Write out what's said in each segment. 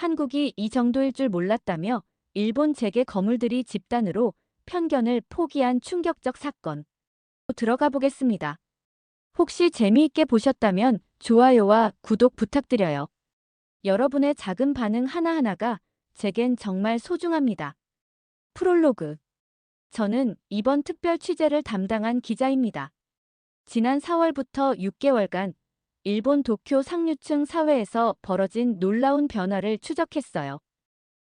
한국이 이 정도일 줄 몰랐다며 일본 재계 거물들이 집단으로 편견을 포기한 충격적 사건. 들어가 보겠습니다. 혹시 재미있게 보셨다면 좋아요와 구독 부탁드려요. 여러분의 작은 반응 하나하나가 제겐 정말 소중합니다. 프롤로그. 저는 이번 특별 취재를 담당한 기자입니다. 지난 4월부터 6개월간 일본 도쿄 상류층 사회에서 벌어진 놀라운 변화를 추적했어요.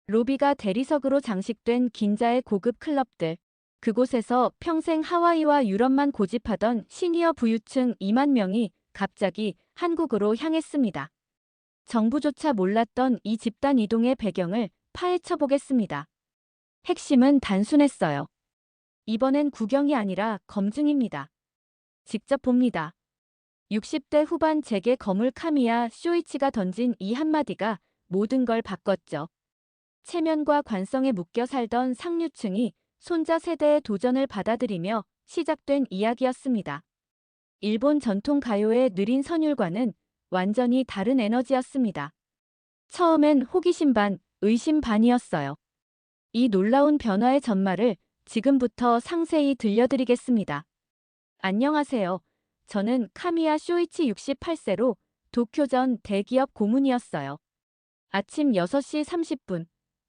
로비가 대리석으로 장식된 긴자의 고급 클럽들, 그곳에서 평생 하와이와 유럽만 고집하던 시니어 부유층 2만 명이 갑자기 한국으로 향했습니다. 정부조차 몰랐던 이 집단 이동의 배경을 파헤쳐 보겠습니다. 핵심은 단순했어요. 이번엔 구경이 아니라 검증입니다. 직접 봅니다. 60대 후반 재계 거물 카미야 쇼이치가 던진 이 한마디가 모든 걸 바꿨죠. 체면과 관성에 묶여 살던 상류층이 손자 세대의 도전을 받아들이며 시작된 이야기였습니다. 일본 전통 가요의 느린 선율과는 완전히 다른 에너지였습니다. 처음엔 호기심 반, 의심 반이었어요. 이 놀라운 변화의 전말을 지금부터 상세히 들려드리겠습니다. 안녕하세요. 저는 카미야 쇼이치 68세로 도쿄 전 대기업 고문이었어요. 아침 6시 30분,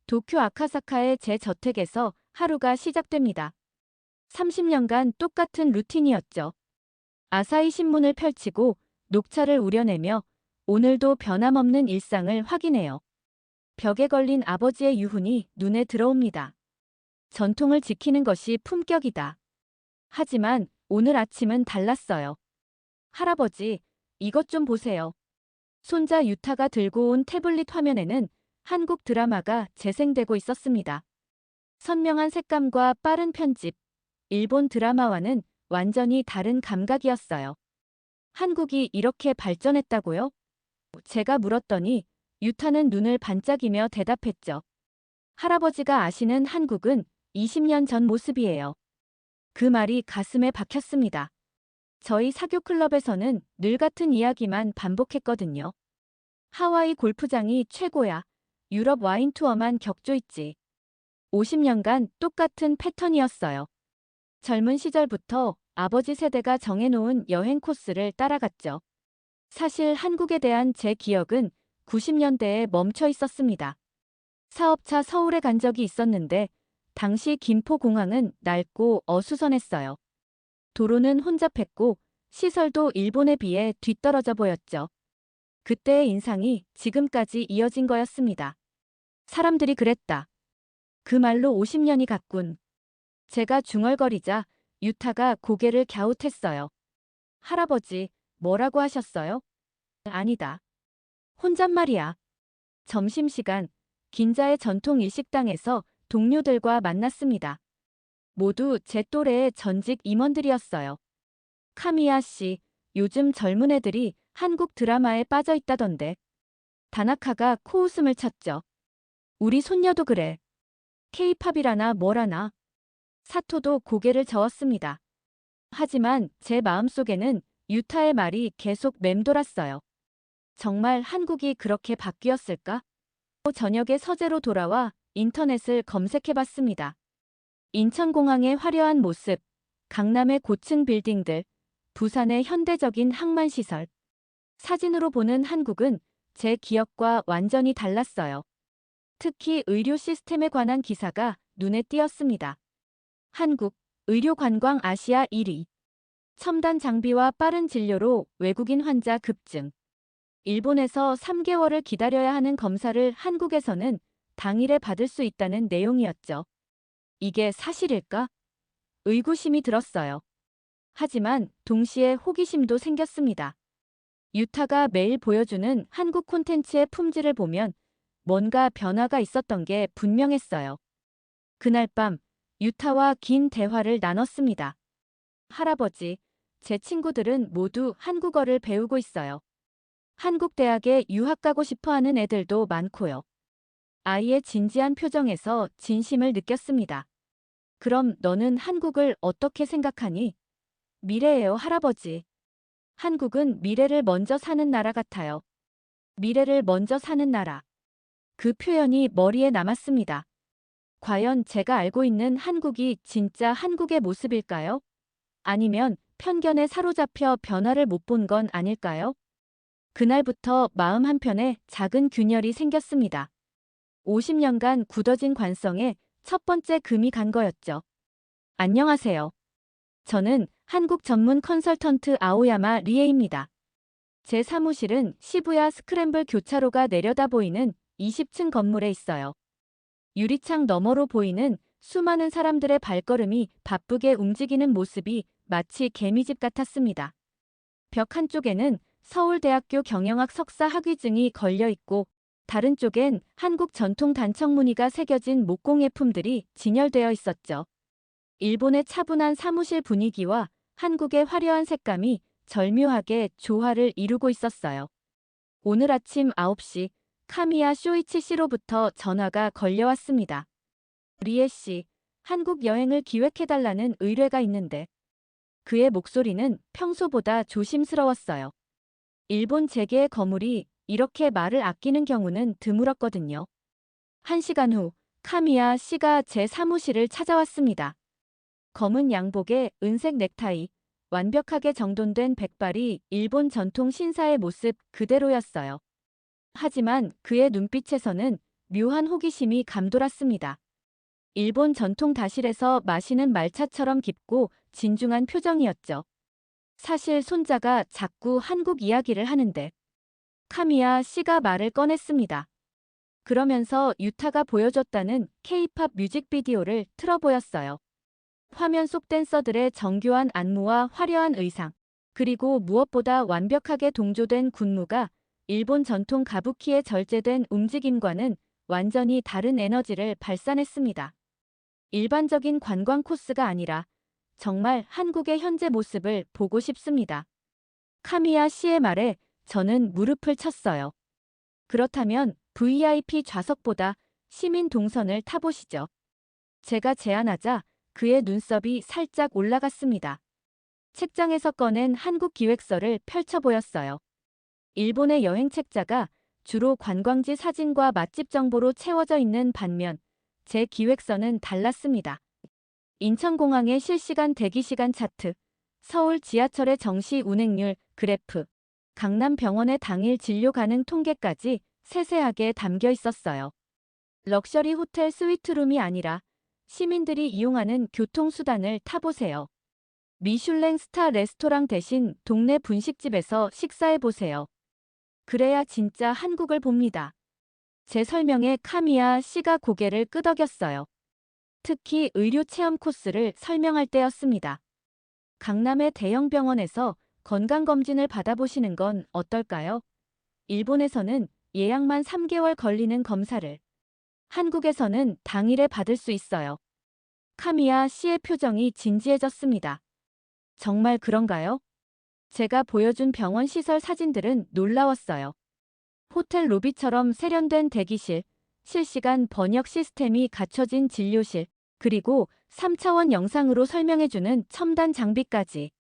도쿄 아카사카의 제 저택에서 하루가 시작됩니다. 30년간 똑같은 루틴이었죠. 아사히 신문을 펼치고 녹차를 우려내며 오늘도 변함없는 일상을 확인해요. 벽에 걸린 아버지의 유훈이 눈에 들어옵니다. 전통을 지키는 것이 품격이다. 하지만 오늘 아침은 달랐어요. 할아버지, 이것 좀 보세요. 손자 유타가 들고 온 태블릿 화면에는 한국 드라마가 재생되고 있었습니다. 선명한 색감과 빠른 편집, 일본 드라마와는 완전히 다른 감각이었어요. 한국이 이렇게 발전했다고요? 제가 물었더니 유타는 눈을 반짝이며 대답했죠. 할아버지가 아시는 한국은 20년 전 모습이에요. 그 말이 가슴에 박혔습니다. 저희 사교 클럽에서는 늘 같은 이야기만 반복했거든요. 하와이 골프장이 최고야. 유럽 와인 투어만 격조있지. 50년간 똑같은 패턴이었어요. 젊은 시절부터 아버지 세대가 정해놓은 여행 코스를 따라갔죠. 사실 한국에 대한 제 기억은 90년대에 멈춰 있었습니다. 사업차 서울에 간 적이 있었는데 당시 김포공항은 낡고 어수선했어요. 도로는 혼잡했고 시설도 일본에 비해 뒤떨어져 보였죠. 그때의 인상이 지금까지 이어진 거였습니다. 사람들이 그랬다. 그 말로 50년이 갔군. 제가 중얼거리자 유타가 고개를 갸웃했어요. 할아버지, 뭐라고 하셨어요? 아니다. 혼잣말이야. 점심시간, 긴자의 전통 일식당에서 동료들과 만났습니다. 모두 제 또래의 전직 임원들이었어요. 카미야 씨, 요즘 젊은 애들이 한국 드라마에 빠져 있다던데. 다나카가 코웃음을 쳤죠. 우리 손녀도 그래. 케이팝이라나 뭐라나. 사토도 고개를 저었습니다. 하지만 제 마음속에는 유타의 말이 계속 맴돌았어요. 정말 한국이 그렇게 바뀌었을까? 저녁에 서재로 돌아와 인터넷을 검색해봤습니다. 인천공항의 화려한 모습, 강남의 고층 빌딩들, 부산의 현대적인 항만시설. 사진으로 보는 한국은 제 기억과 완전히 달랐어요. 특히 의료 시스템에 관한 기사가 눈에 띄었습니다. 한국, 의료관광 아시아 1위. 첨단 장비와 빠른 진료로 외국인 환자 급증. 일본에서 3개월을 기다려야 하는 검사를 한국에서는 당일에 받을 수 있다는 내용이었죠. 이게 사실일까? 의구심이 들었어요. 하지만 동시에 호기심도 생겼습니다. 유타가 매일 보여주는 한국 콘텐츠의 품질을 보면 뭔가 변화가 있었던 게 분명했어요. 그날 밤 유타와 긴 대화를 나눴습니다. 할아버지, 제 친구들은 모두 한국어를 배우고 있어요. 한국 대학에 유학 가고 싶어 하는 애들도 많고요. 아이의 진지한 표정에서 진심을 느꼈습니다. 그럼 너는 한국을 어떻게 생각하니? 미래예요, 할아버지. 한국은 미래를 먼저 사는 나라 같아요. 미래를 먼저 사는 나라. 그 표현이 머리에 남았습니다. 과연 제가 알고 있는 한국이 진짜 한국의 모습일까요? 아니면 편견에 사로잡혀 변화를 못 본 건 아닐까요? 그날부터 마음 한편에 작은 균열이 생겼습니다. 50년간 굳어진 관성에 첫 번째 금이 간 거였죠. 안녕하세요. 저는 한국 전문 컨설턴트 아오야마 리에입니다. 제 사무실은 시부야 스크램블 교차로가 내려다 보이는 20층 건물에 있어요. 유리창 너머로 보이는 수많은 사람들의 발걸음이 바쁘게 움직이는 모습이 마치 개미집 같았습니다. 벽 한쪽에는 서울대학교 경영학 석사 학위증이 걸려 있고 다른 쪽엔 한국 전통 단청 무늬가 새겨진 목공예품들이 진열되어 있었죠. 일본의 차분한 사무실 분위기와 한국의 화려한 색감이 절묘하게 조화를 이루고 있었어요. 오늘 아침 9시 카미야 쇼이치 씨로부터 전화가 걸려왔습니다. 리에 씨, 한국 여행을 기획해달라는 의뢰가 있는데 그의 목소리는 평소보다 조심스러웠어요. 일본 재계의 거물이 이렇게 말을 아끼는 경우는 드물었거든요. 1시간 후 카미야 씨가 제 사무실을 찾아왔습니다. 검은 양복에 은색 넥타이, 완벽하게 정돈된 백발이 일본 전통 신사의 모습 그대로였어요. 하지만 그의 눈빛에서는 묘한 호기심이 감돌았습니다. 일본 전통 다실에서 마시는 말차처럼 깊고 진중한 표정이었죠. 사실 손자가 자꾸 한국 이야기를 하는데 카미야 씨가 말을 꺼냈습니다. 그러면서 유타가 보여줬다는 K-팝 뮤직비디오를 틀어보였어요. 화면 속 댄서들의 정교한 안무와 화려한 의상, 그리고 무엇보다 완벽하게 동조된 군무가 일본 전통 가부키의 절제된 움직임과는 완전히 다른 에너지를 발산했습니다. 일반적인 관광 코스가 아니라 정말 한국의 현재 모습을 보고 싶습니다. 카미야 씨의 말에 저는 무릎을 쳤어요. 그렇다면 VIP 좌석보다 시민 동선을 타보시죠. 제가 제안하자 그의 눈썹이 살짝 올라갔습니다. 책장에서 꺼낸 한국 기획서를 펼쳐 보였어요. 일본의 여행 책자가 주로 관광지 사진과 맛집 정보로 채워져 있는 반면 제 기획서는 달랐습니다. 인천공항의 실시간 대기시간 차트, 서울 지하철의 정시 운행률 그래프, 강남병원의 당일 진료 가능 통계까지 세세하게 담겨 있었어요. 럭셔리 호텔 스위트룸이 아니라 시민들이 이용하는 교통수단을 타보세요. 미슐랭 스타 레스토랑 대신 동네 분식집에서 식사해보세요. 그래야 진짜 한국을 봅니다. 제 설명에 카미야 씨가 고개를 끄덕였어요. 특히 의료 체험 코스를 설명할 때였습니다. 강남의 대형 병원에서 건강검진을 받아보시는 건 어떨까요? 일본에서는 예약만 3개월 걸리는 검사를 한국에서는 당일에 받을 수 있어요. 카미야 씨의 표정이 진지해졌습니다. 정말 그런가요? 제가 보여준 병원 시설 사진들은 놀라웠어요. 호텔 로비처럼 세련된 대기실, 실시간 번역 시스템이 갖춰진 진료실, 그리고 3차원 영상으로 설명해주는 첨단 장비까지.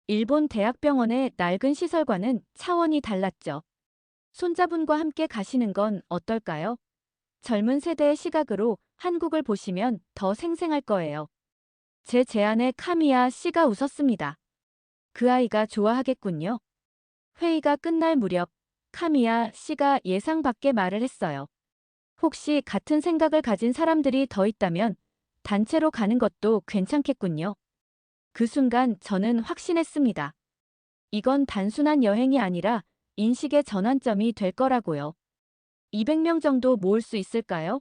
일본 대학병원의 낡은 시설과는 차원이 달랐죠. 손자분과 함께 가시는 건 어떨까요? 젊은 세대의 시각으로 한국을 보시면 더 생생할 거예요. 제 제안에 카미야 씨가 웃었습니다. 그 아이가 좋아하겠군요. 회의가 끝날 무렵 카미야 씨가 예상 밖의 말을 했어요. 혹시 같은 생각을 가진 사람들이 더 있다면 단체로 가는 것도 괜찮겠군요. 그 순간 저는 확신했습니다. 이건 단순한 여행이 아니라 인식의 전환점이 될 거라고요. 200명 정도 모을 수 있을까요?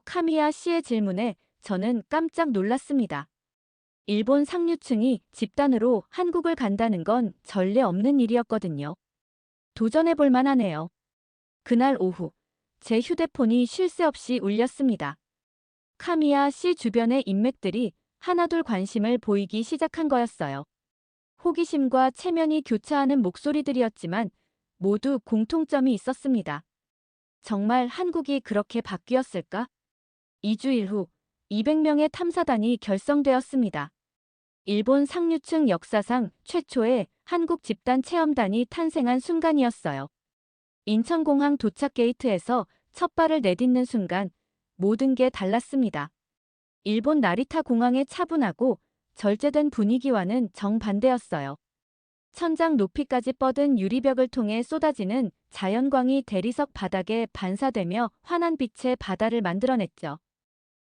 카미야 씨의 질문에 저는 깜짝 놀랐습니다. 일본 상류층이 집단으로 한국을 간다는 건 전례 없는 일이었거든요. 도전해 볼 만하네요. 그날 오후, 제 휴대폰이 쉴 새 없이 울렸습니다. 카미야 씨 주변의 인맥들이 하나둘 관심을 보이기 시작한 거였어요. 호기심과 체면이 교차하는 목소리들이었지만 모두 공통점이 있었습니다. 정말 한국이 그렇게 바뀌었을까? 2주일 후 200명의 탐사단이 결성되었습니다. 일본 상류층 역사상 최초의 한국 집단 체험단이 탄생한 순간이었어요. 인천공항 도착 게이트에서 첫 발을 내딛는 순간 모든 게 달랐습니다. 일본 나리타 공항의 차분하고 절제된 분위기와는 정반대였어요. 천장 높이까지 뻗은 유리벽을 통해 쏟아지는 자연광이 대리석 바닥에 반사되며 환한 빛의 바다를 만들어냈죠.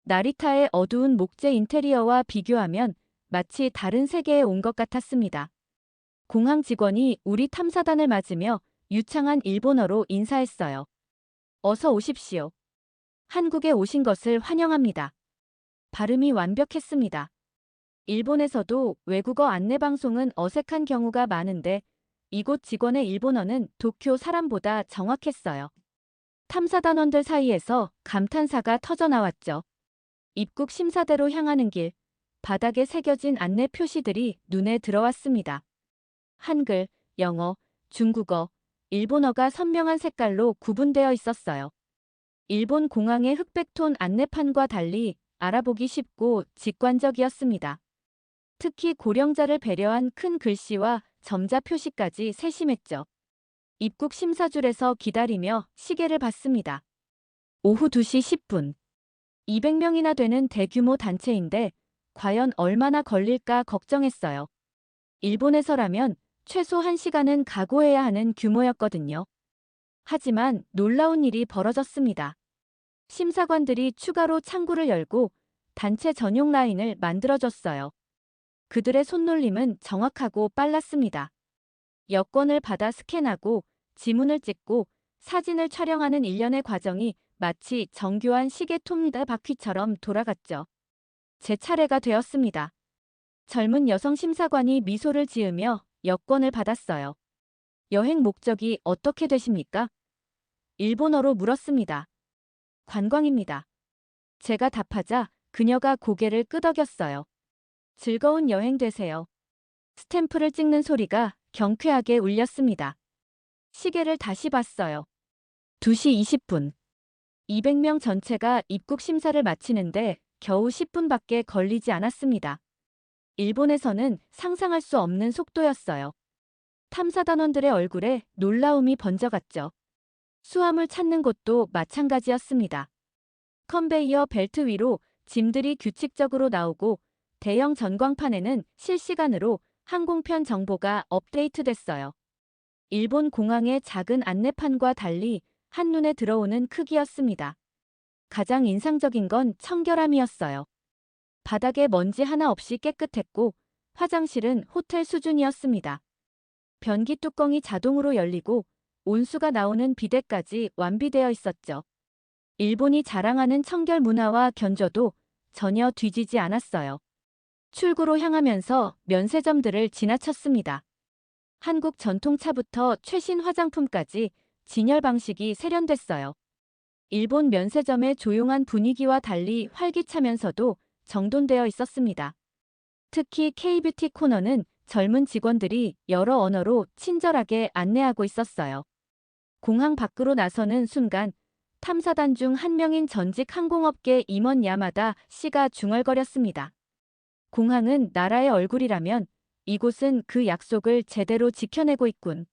나리타의 어두운 목재 인테리어와 비교하면 마치 다른 세계에 온 것 같았습니다. 공항 직원이 우리 탐사단을 맞으며 유창한 일본어로 인사했어요. 어서 오십시오. 한국에 오신 것을 환영합니다. 발음이 완벽했습니다. 일본에서도 외국어 안내방송은 어색한 경우가 많은데 이곳 직원의 일본어는 도쿄 사람보다 정확했어요. 탐사단원들 사이에서 감탄사가 터져나왔죠. 입국 심사대로 향하는 길, 바닥에 새겨진 안내 표시들이 눈에 들어왔습니다. 한글, 영어, 중국어, 일본어가 선명한 색깔로 구분되어 있었어요. 일본 공항의 흑백톤 안내판과 달리 알아보기 쉽고 직관적이었습니다. 특히 고령자를 배려한 큰 글씨와 점자 표시까지 세심했죠. 입국 심사줄에서 기다리며 시계를 봤습니다. 오후 2시 10분. 200명이나 되는 대규모 단체인데 과연 얼마나 걸릴까 걱정했어요. 일본에서라면 최소 1시간은 각오해야 하는 규모였거든요. 하지만 놀라운 일이 벌어졌습니다. 심사관들이 추가로 창구를 열고 단체 전용 라인을 만들어줬어요. 그들의 손놀림은 정확하고 빨랐습니다. 여권을 받아 스캔하고 지문을 찍고 사진을 촬영하는 일련의 과정이 마치 정교한 시계톱 바퀴처럼 돌아갔죠. 제 차례가 되었습니다. 젊은 여성 심사관이 미소를 지으며 여권을 받았어요. 여행 목적이 어떻게 되십니까? 일본어로 물었습니다. 관광입니다. 제가 답하자 그녀가 고개를 끄덕였어요. 즐거운 여행 되세요. 스탬프를 찍는 소리가 경쾌하게 울렸습니다. 시계를 다시 봤어요. 2시 20분. 200명 전체가 입국 심사를 마치는데 겨우 10분밖에 걸리지 않았습니다. 일본에서는 상상할 수 없는 속도였어요. 탐사단원들의 얼굴에 놀라움이 번져갔죠. 수화물 찾는 곳도 마찬가지였습니다. 컨베이어 벨트 위로 짐들이 규칙적으로 나오고 대형 전광판에는 실시간으로 항공편 정보가 업데이트됐어요. 일본 공항의 작은 안내판과 달리 한눈에 들어오는 크기였습니다. 가장 인상적인 건 청결함이었어요. 바닥에 먼지 하나 없이 깨끗했고 화장실은 호텔 수준이었습니다. 변기 뚜껑이 자동으로 열리고 온수가 나오는 비데까지 완비되어 있었죠. 일본이 자랑하는 청결 문화와 견조도 전혀 뒤지지 않았어요. 출구로 향하면서 면세점들을 지나쳤습니다. 한국 전통차부터 최신 화장품까지 진열 방식이 세련됐어요. 일본 면세점의 조용한 분위기와 달리 활기차면서도 정돈되어 있었습니다. 특히 K-뷰티 코너는 젊은 직원들이 여러 언어로 친절하게 안내하고 있었어요. 공항 밖으로 나서는 순간 탐사단 중 한 명인 전직 항공업계 임원 야마다 씨가 중얼거렸습니다. 공항은 나라의 얼굴이라면 이곳은 그 약속을 제대로 지켜내고 있군.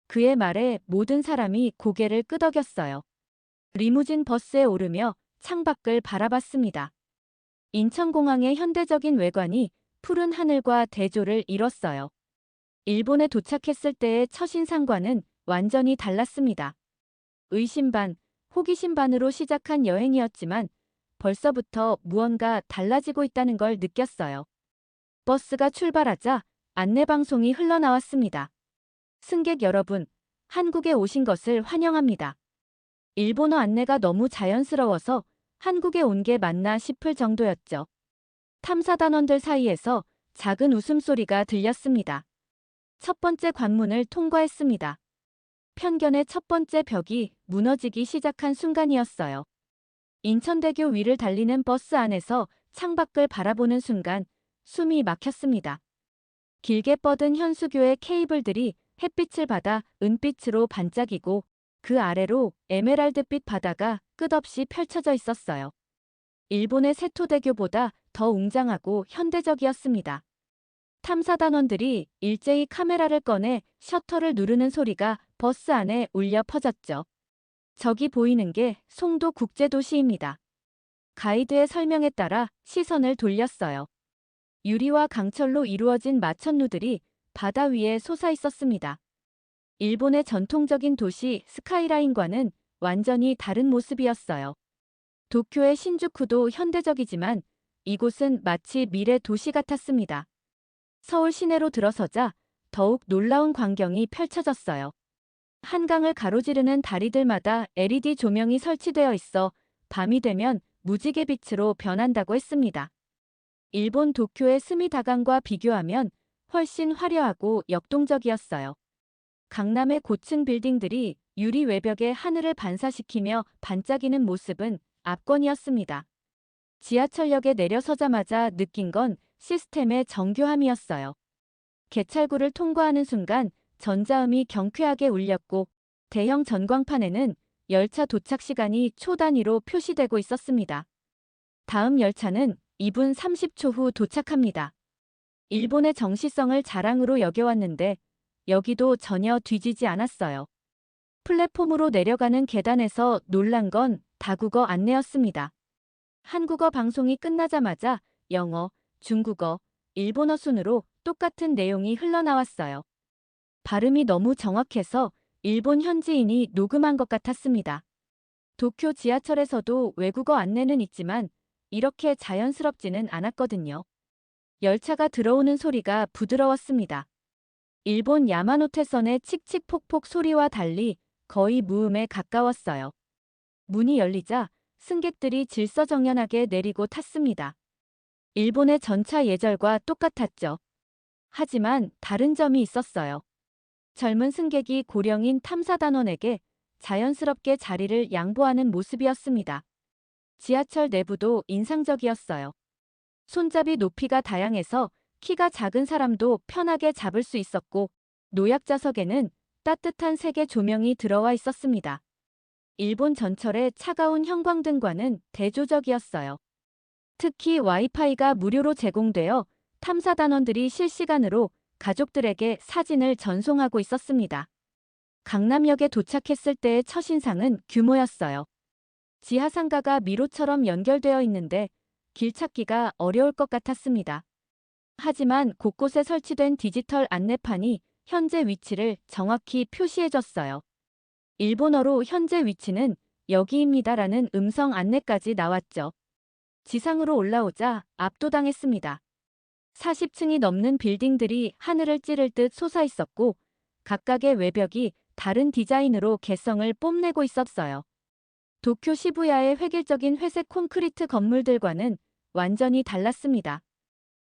그의 말에 모든 사람이 고개를 끄덕였어요. 리무진 버스에 오르며 창밖을 바라봤습니다. 인천공항의 현대적인 외관이 푸른 하늘과 대조를 이뤘어요. 일본에 도착했을 때의 첫인상과는 완전히 달랐습니다. 의심 반, 호기심 반으로 시작한 여행이었지만 벌써부터 무언가 달라지고 있다는 걸 느꼈어요. 버스가 출발하자 안내방송이 흘러나왔습니다. 승객 여러분, 한국에 오신 것을 환영합니다. 일본어 안내가 너무 자연스러워서 한국에 온 게 맞나 싶을 정도였죠. 탐사단원들 사이에서 작은 웃음소리가 들렸습니다. 첫 번째 관문을 통과했습니다. 편견의 첫 번째 벽이 무너지기 시작한 순간이었어요. 인천대교 위를 달리는 버스 안에서 창밖을 바라보는 순간 숨이 막혔습니다. 길게 뻗은 현수교의 케이블들이 햇빛을 받아 은빛으로 반짝이고 그 아래로 에메랄드빛 바다가 끝없이 펼쳐져 있었어요. 일본의 세토대교보다 더 웅장하고 현대적이었습니다. 탐사단원들이 일제히 카메라를 꺼내 셔터를 누르는 소리가 버스 안에 울려 퍼졌죠. 저기 보이는 게 송도 국제도시입니다. 가이드의 설명에 따라 시선을 돌렸어요. 유리와 강철로 이루어진 마천루들이 바다 위에 솟아 있었습니다. 일본의 전통적인 도시 스카이라인과는 완전히 다른 모습이었어요. 도쿄의 신주쿠도 현대적이지만 이곳은 마치 미래 도시 같았습니다. 서울 시내로 들어서자 더욱 놀라운 광경이 펼쳐졌어요. 한강을 가로지르는 다리들마다 LED 조명이 설치되어 있어 밤이 되면 무지개 빛으로 변한다고 했습니다. 일본 도쿄의 스미다강과 비교하면 훨씬 화려하고 역동적이었어요. 강남의 고층 빌딩들이 유리 외벽에 하늘을 반사시키며 반짝이는 모습은 압권이었습니다. 지하철역에 내려서자마자 느낀 건 시스템의 정교함이었어요. 개찰구를 통과하는 순간 전자음이 경쾌하게 울렸고 대형 전광판에는 열차 도착 시간이 초 단위로 표시되고 있었습니다. 다음 열차는 2분 30초 후 도착합니다. 일본의 정시성을 자랑으로 여겨왔는데 여기도 전혀 뒤지지 않았어요. 플랫폼으로 내려가는 계단에서 놀란 건 다국어 안내였습니다. 한국어 방송이 끝나자마자 영어, 중국어, 일본어 순으로 똑같은 내용이 흘러나왔어요. 발음이 너무 정확해서 일본 현지인이 녹음한 것 같았습니다. 도쿄 지하철에서도 외국어 안내는 있지만 이렇게 자연스럽지는 않았거든요. 열차가 들어오는 소리가 부드러웠습니다. 일본 야마노테선의 칙칙폭폭 소리와 달리 거의 무음에 가까웠어요. 문이 열리자 승객들이 질서정연하게 내리고 탔습니다. 일본의 전차 예절과 똑같았죠. 하지만 다른 점이 있었어요. 젊은 승객이 고령인 탐사단원에게 자연스럽게 자리를 양보하는 모습이었습니다. 지하철 내부도 인상적이었어요. 손잡이 높이가 다양해서 키가 작은 사람도 편하게 잡을 수 있었고 노약자석에는 따뜻한 색의 조명이 들어와 있었습니다. 일본 전철의 차가운 형광등과는 대조적이었어요. 특히 와이파이가 무료로 제공되어 탐사단원들이 실시간으로 가족들에게 사진을 전송하고 있었습니다. 강남역에 도착했을 때의 첫인상은 규모였어요. 지하상가가 미로처럼 연결되어 있는데 길 찾기가 어려울 것 같았습니다. 하지만 곳곳에 설치된 디지털 안내판이 현재 위치를 정확히 표시해줬어요. 일본어로 현재 위치는 여기입니다라는 음성 안내까지 나왔죠. 지상으로 올라오자 압도당했습니다. 40층이 넘는 빌딩들이 하늘을 찌를 듯 솟아 있었고 각각의 외벽이 다른 디자인으로 개성을 뽐내고 있었어요. 도쿄 시부야의 획일적인 회색 콘크리트 건물들과는 완전히 달랐습니다.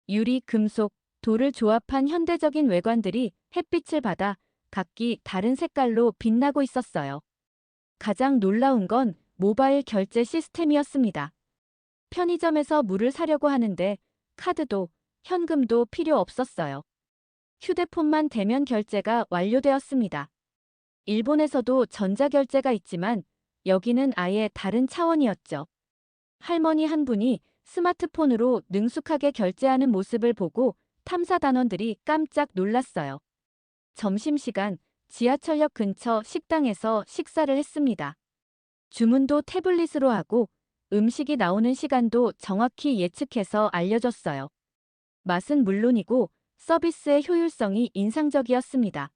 유리, 금속, 돌을 조합한 현대적인 외관들이 햇빛을 받아 각기 다른 색깔로 빛나고 있었어요. 가장 놀라운 건 모바일 결제 시스템이었습니다. 편의점에서 물을 사려고 하는데 카드도 현금도 필요 없었어요. 휴대폰만 대면 결제가 완료되었습니다. 일본에서도 전자결제가 있지만 여기는 아예 다른 차원이었죠. 할머니 한 분이 스마트폰으로 능숙하게 결제하는 모습을 보고 탐사단원들이 깜짝 놀랐어요. 점심시간 지하철역 근처 식당에서 식사를 했습니다. 주문도 태블릿으로 하고 음식이 나오는 시간도 정확히 예측해서 알려줬어요. 맛은 물론이고 서비스의 효율성이 인상적이었습니다.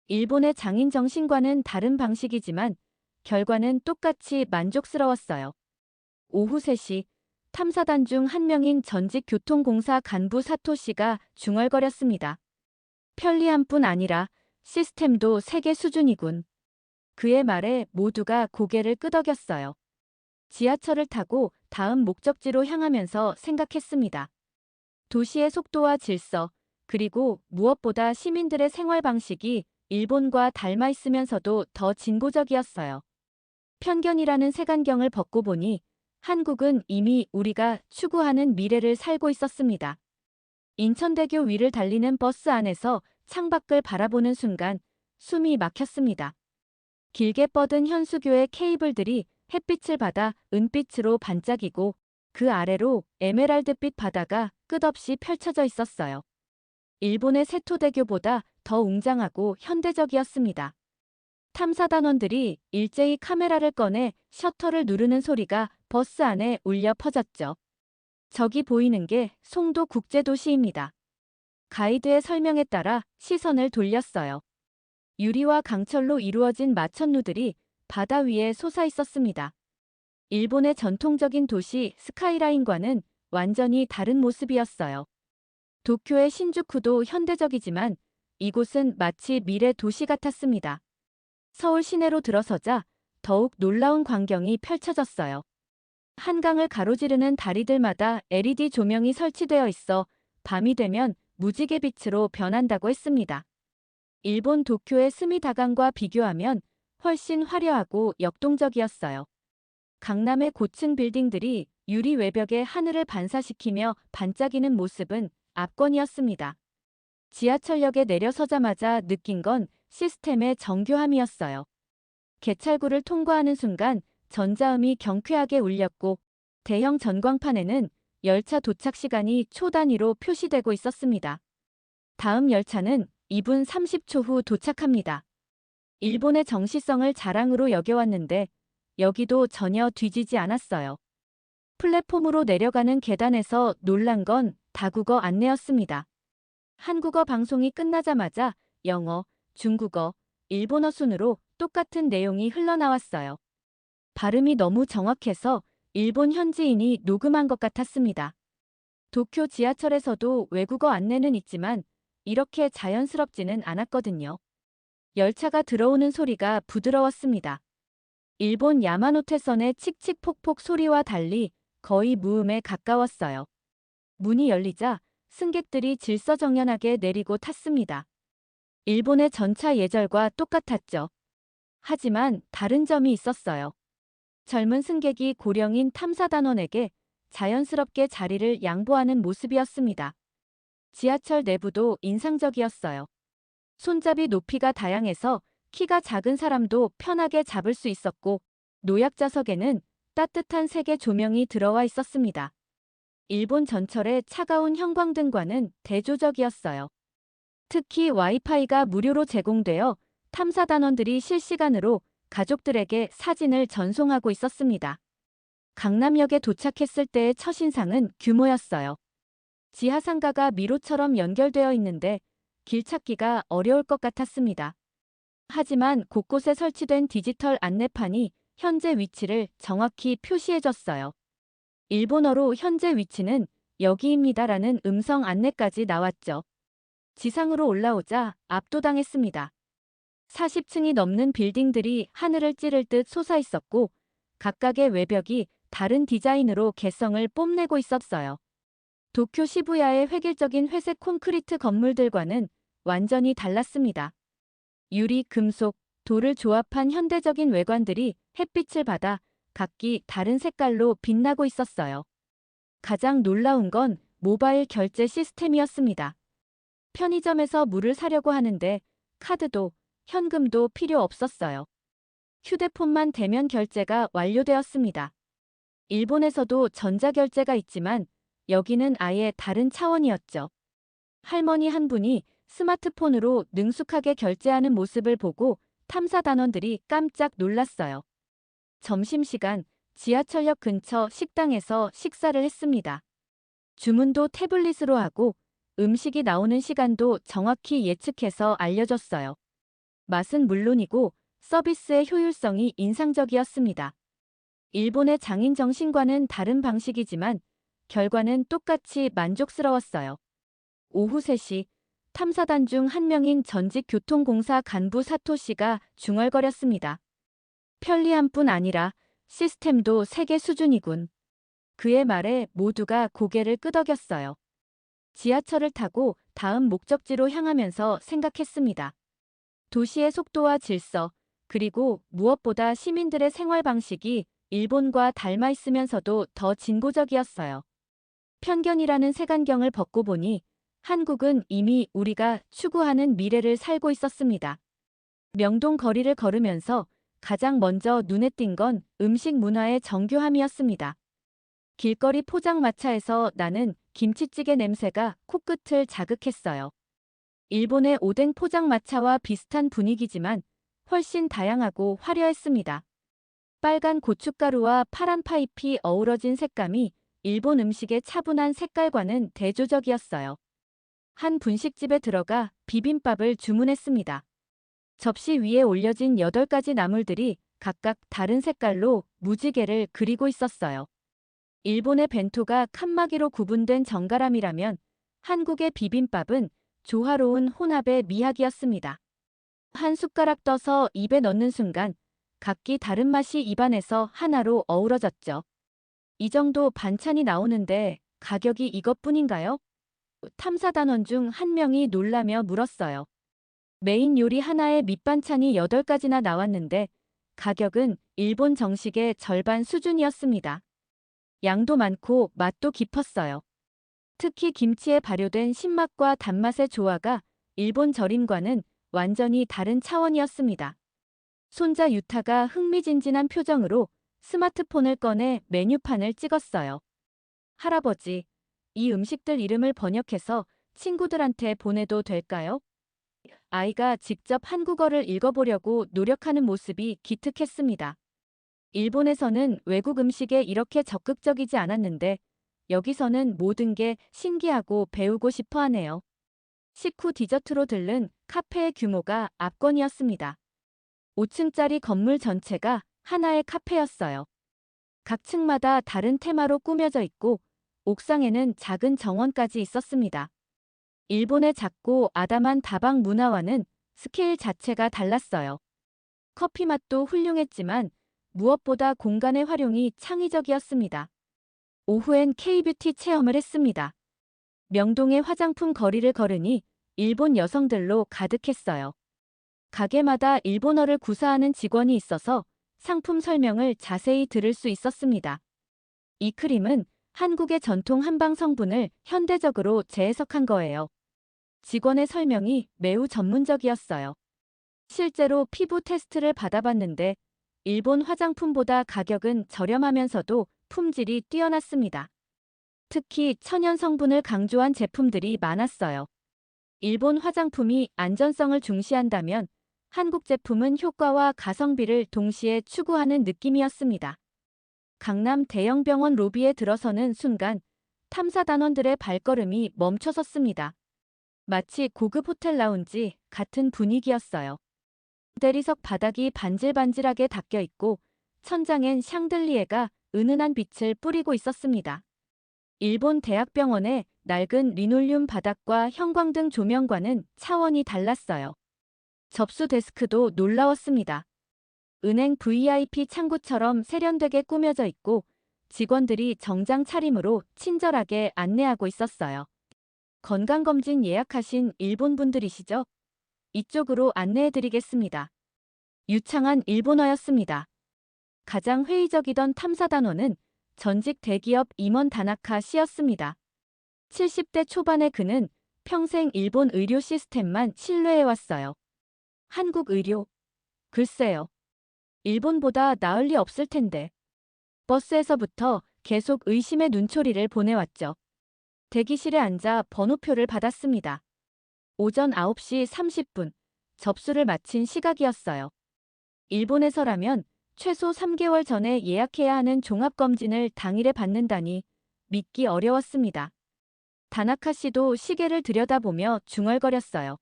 일본의 장인 정신과는 다른 방식이지만 결과는 똑같이 만족스러웠어요. 오후 3시 탐사단 중 한 명인 전직 교통공사 간부 사토 씨가 중얼거렸습니다. 편리함 뿐 아니라 시스템도 세계 수준이군. 그의 말에 모두가 고개를 끄덕였어요. 지하철을 타고 다음 목적지로 향하면서 생각했습니다. 도시의 속도와 질서, 그리고 무엇보다 시민들의 생활 방식이 일본과 닮아 있으면서도 더 진보적이었어요. 편견이라는 색안경을 벗고 보니 한국은 이미 우리가 추구하는 미래를 살고 있었습니다. 인천대교 위를 달리는 버스 안에서 창밖을 바라보는 순간 숨이 막혔습니다. 길게 뻗은 현수교의 케이블들이 햇빛을 받아 은빛으로 반짝이고 그 아래로 에메랄드빛 바다가 끝없이 펼쳐져 있었어요. 일본의 세토대교보다 더 웅장하고 현대적이었습니다. 탐사단원들이 일제히 카메라를 꺼내 셔터를 누르는 소리가 버스 안에 울려 퍼졌죠. 저기 보이는 게 송도 국제도시입니다. 가이드의 설명에 따라 시선을 돌렸어요. 유리와 강철로 이루어진 마천루들이 바다 위에 솟아 있었습니다. 일본의 전통적인 도시 스카이라인과는 완전히 다른 모습이었어요. 도쿄의 신주쿠도 현대적이지만 이곳은 마치 미래 도시 같았습니다. 서울 시내로 들어서자 더욱 놀라운 광경이 펼쳐졌어요. 한강을 가로지르는 다리들마다 LED 조명이 설치되어 있어 밤이 되면 무지개 빛으로 변한다고 했습니다. 일본 도쿄의 스미다강과 비교하면 훨씬 화려하고 역동적이었어요. 강남의 고층 빌딩들이 유리 외벽에 하늘을 반사시키며 반짝이는 모습은 압권이었습니다. 지하철역에 내려서자마자 느낀 건 시스템의 정교함이었어요. 개찰구를 통과하는 순간 전자음이 경쾌하게 울렸고 대형 전광판에는 열차 도착 시간이 초 단위로 표시되고 있었습니다. 다음 열차는 2분 30초 후 도착합니다. 일본의 정시성을 자랑으로 여겨왔는데 여기도 전혀 뒤지지 않았어요. 플랫폼으로 내려가는 계단에서 놀란 건 다국어 안내였습니다. 한국어 방송이 끝나자마자 영어, 중국어, 일본어 순으로 똑같은 내용이 흘러나왔어요. 발음이 너무 정확해서 일본 현지인이 녹음한 것 같았습니다. 도쿄 지하철에서도 외국어 안내는 있지만 이렇게 자연스럽지는 않았거든요. 열차가 들어오는 소리가 부드러웠습니다. 일본 야마노테선의 칙칙폭폭 소리와 달리 거의 무음에 가까웠어요. 문이 열리자 승객들이 질서정연하게 내리고 탔습니다. 일본의 전차 예절과 똑같았죠. 하지만 다른 점이 있었어요. 젊은 승객이 고령인 탐사단원에게 자연스럽게 자리를 양보하는 모습이었습니다. 지하철 내부도 인상적이었어요. 손잡이 높이가 다양해서 키가 작은 사람도 편하게 잡을 수 있었고 노약자석에는 따뜻한 색의 조명이 들어와 있었습니다. 일본 전철의 차가운 형광등과는 대조적이었어요. 특히 와이파이가 무료로 제공되어 탐사단원들이 실시간으로 가족들에게 사진을 전송하고 있었습니다. 강남역에 도착했을 때의 첫인상은 규모였어요. 지하상가가 미로처럼 연결되어 있는데 길 찾기가 어려울 것 같았습니다. 하지만 곳곳에 설치된 디지털 안내판이 현재 위치를 정확히 표시해줬어요. 일본어로 현재 위치는 여기입니다라는 음성 안내까지 나왔죠. 지상으로 올라오자 압도당했습니다. 40층이 넘는 빌딩들이 하늘을 찌를 듯 솟아 있었고 각각의 외벽이 다른 디자인으로 개성을 뽐내고 있었어요. 도쿄 시부야의 획일적인 회색 콘크리트 건물들과는 완전히 달랐습니다. 유리, 금속, 돌을 조합한 현대적인 외관들이 햇빛을 받아 각기 다른 색깔로 빛나고 있었어요. 가장 놀라운 건 모바일 결제 시스템이었습니다. 편의점에서 물을 사려고 하는데 카드도 현금도 필요 없었어요. 휴대폰만 대면 결제가 완료되었습니다. 일본에서도 전자결제가 있지만 여기는 아예 다른 차원이었죠. 할머니 한 분이 스마트폰으로 능숙하게 결제하는 모습을 보고 탐사단원들이 깜짝 놀랐어요. 점심시간 지하철역 근처 식당에서 식사를 했습니다. 주문도 태블릿으로 하고 음식이 나오는 시간도 정확히 예측해서 알려줬어요. 맛은 물론이고 서비스의 효율성이 인상적이었습니다. 일본의 장인 정신과는 다른 방식이지만 결과는 똑같이 만족스러웠어요. 오후 3시 탐사단 중 한 명인 전직교통공사 간부 사토 씨가 중얼거렸습니다. 편리함 뿐 아니라 시스템도 세계 수준이군. 그의 말에 모두가 고개를 끄덕였어요. 지하철을 타고 다음 목적지로 향하면서 생각했습니다. 도시의 속도와 질서, 그리고 무엇보다 시민들의 생활 방식이 일본과 닮아 있으면서도 더 진보적이었어요. 편견이라는 색안경을 벗고 보니 한국은 이미 우리가 추구하는 미래를 살고 있었습니다. 명동 거리를 걸으면서 가장 먼저 눈에 띈 건 음식 문화의 정교함이었습니다. 길거리 포장마차에서 나는 김치찌개 냄새가 코끝을 자극했어요. 일본의 오뎅 포장마차와 비슷한 분위기지만 훨씬 다양하고 화려했습니다. 빨간 고춧가루와 파란 파잎이 어우러진 색감이 일본 음식의 차분한 색깔과는 대조적이었어요. 한 분식집에 들어가 비빔밥을 주문했습니다. 접시 위에 올려진 8가지 나물들이 각각 다른 색깔로 무지개를 그리고 있었어요. 일본의 벤토가 칸막이로 구분된 정갈함이라면 한국의 비빔밥은 조화로운 혼합의 미학이었습니다. 한 숟가락 떠서 입에 넣는 순간 각기 다른 맛이 입안에서 하나로 어우러졌죠. 이 정도 반찬이 나오는데 가격이 이것뿐인가요? 탐사단원 중 한 명이 놀라며 물었어요. 메인 요리 하나에 밑반찬이 8가지나 나왔는데 가격은 일본 정식의 절반 수준이었습니다. 양도 많고 맛도 깊었어요. 특히 김치에 발효된 신맛과 단맛의 조화가 일본 절임과는 완전히 다른 차원이었습니다. 손자 유타가 흥미진진한 표정으로 스마트폰을 꺼내 메뉴판을 찍었어요. 할아버지, 이 음식들 이름을 번역해서 친구들한테 보내도 될까요? 아이가 직접 한국어를 읽어보려고 노력하는 모습이 기특했습니다. 일본에서는 외국 음식에 이렇게 적극적이지 않았는데 여기서는 모든 게 신기하고 배우고 싶어 하네요. 식후 디저트로 들른 카페의 규모가 압권이었습니다. 5층짜리 건물 전체가 하나의 카페였어요. 각 층마다 다른 테마로 꾸며져 있고 옥상에는 작은 정원까지 있었습니다. 일본의 작고 아담한 다방 문화와는 스케일 자체가 달랐어요. 커피 맛도 훌륭했지만 무엇보다 공간의 활용이 창의적이었습니다. 오후엔 K-뷰티 체험을 했습니다. 명동의 화장품 거리를 걸으니 일본 여성들로 가득했어요. 가게마다 일본어를 구사하는 직원이 있어서 상품 설명을 자세히 들을 수 있었습니다. 이 크림은 한국의 전통 한방 성분을 현대적으로 재해석한 거예요. 직원의 설명이 매우 전문적이었어요. 실제로 피부 테스트를 받아봤는데 일본 화장품보다 가격은 저렴하면서도 품질이 뛰어났습니다. 특히 천연 성분을 강조한 제품들이 많았어요. 일본 화장품이 안전성을 중시한다면 한국 제품은 효과와 가성비를 동시에 추구하는 느낌이었습니다. 강남 대형 병원 로비에 들어서는 순간 탐사단원들의 발걸음이 멈춰섰습니다. 마치 고급 호텔 라운지 같은 분위기였어요. 대리석 바닥이 반질반질하게 닦여 있고 천장엔 샹들리에가 은은한 빛을 뿌리고 있었습니다. 일본 대학병원의 낡은 리놀륨 바닥과 형광등 조명과는 차원이 달랐어요. 접수 데스크도 놀라웠습니다. 은행 VIP 창구처럼 세련되게 꾸며져 있고 직원들이 정장 차림으로 친절하게 안내하고 있었어요. 건강검진 예약하신 일본 분들이시죠? 이쪽으로 안내해드리겠습니다. 유창한 일본어였습니다. 가장 회의적이던 탐사단원은 전직 대기업 임원 다나카 씨였습니다. 70대 초반의 그는 평생 일본 의료 시스템만 신뢰해왔어요. 한국 의료? 글쎄요. 일본보다 나을 리 없을 텐데. 버스에서부터 계속 의심의 눈초리를 보내왔죠. 대기실에 앉아 번호표를 받았습니다. 오전 9시 30분, 접수를 마친 시각이었어요. 일본에서라면 최소 3개월 전에 예약해야 하는 종합검진을 당일에 받는다니 믿기 어려웠습니다. 다나카 씨도 시계를 들여다보며 중얼거렸어요.